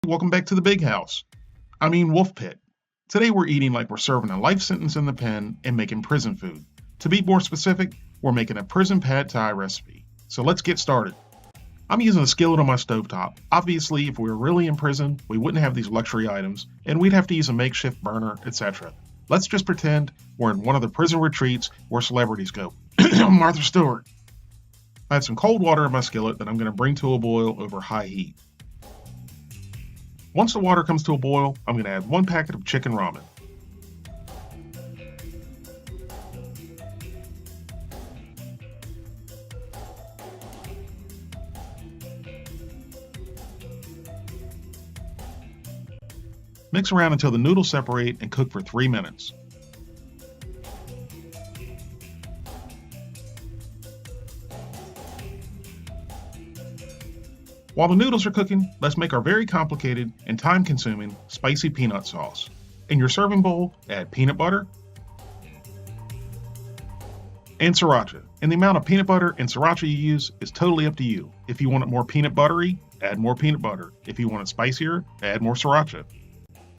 Welcome back to the big house. Wolf Pit. Today we're eating like we're serving a life sentence in the pen and making prison food. To be more specific, we're making a prison pad thai recipe. So let's get started. I'm using a skillet on my stovetop. Obviously, if we were really in prison, we wouldn't have these luxury items, and we'd have to use a makeshift burner, etc. Let's just pretend we're in one of the prison retreats where celebrities go. Martha Stewart. I have some cold water in my skillet that I'm going to bring to a boil over high heat. Once the water comes to a boil, I'm going to add 1 packet of chicken ramen. Mix around until the noodles separate and cook for 3 minutes. While the noodles are cooking, let's make our very complicated and time-consuming spicy peanut sauce. In your serving bowl, add peanut butter and sriracha. And the amount of peanut butter and sriracha you use is totally up to you. If you want it more peanut buttery, add more peanut butter. If you want it spicier, add more sriracha.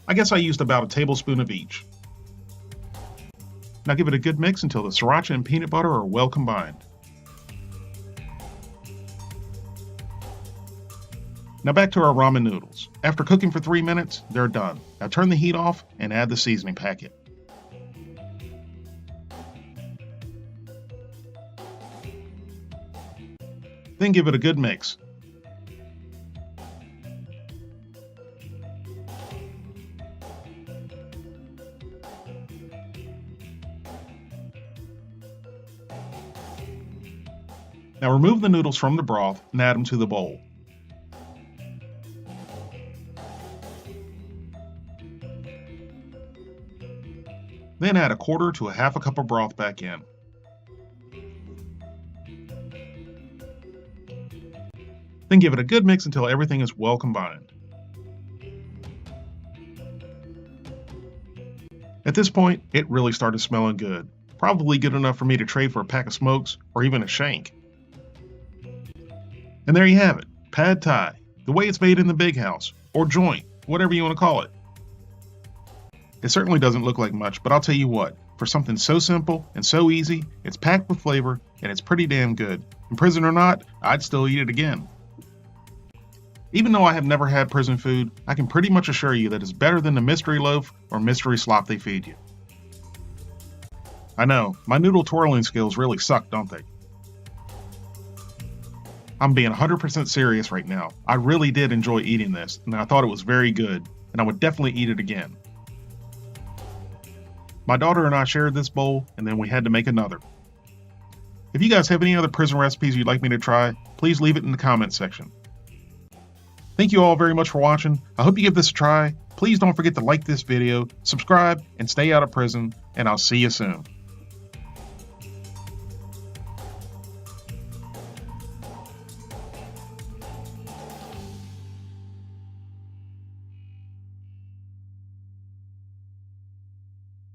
I guess I used about a tablespoon of each. Now give it a good mix until the sriracha and peanut butter are well combined. Now back to our ramen noodles. After cooking for 3 minutes, they're done. Now turn the heat off and add the seasoning packet. Then give it a good mix. Now remove the noodles from the broth and add them to the bowl. Then add 1/4 to 1/2 cup of broth back in. Then give it a good mix until everything is well combined. At this point, it really started smelling good. Probably good enough for me to trade for a pack of smokes or even a shank. And there you have it, pad thai, the way it's made in the big house, or joint, whatever you want to call it. It certainly doesn't look like much, but I'll tell you what, for something so simple and so easy, it's packed with flavor and it's pretty damn good. In prison or not, I'd still eat it again. Even though I have never had prison food, I can pretty much assure you that it's better than the mystery loaf or mystery slop they feed you. I know, my noodle twirling skills really suck, don't they? I'm being 100% serious right now. I really did enjoy eating this, and I thought it was very good, and I would definitely eat it again. My daughter and I shared this bowl, and then we had to make another. If you guys have any other prison recipes you'd like me to try, please leave it in the comments section. Thank you all very much for watching. I hope you give this a try. Please don't forget to like this video, subscribe, and stay out of prison, and I'll see you soon.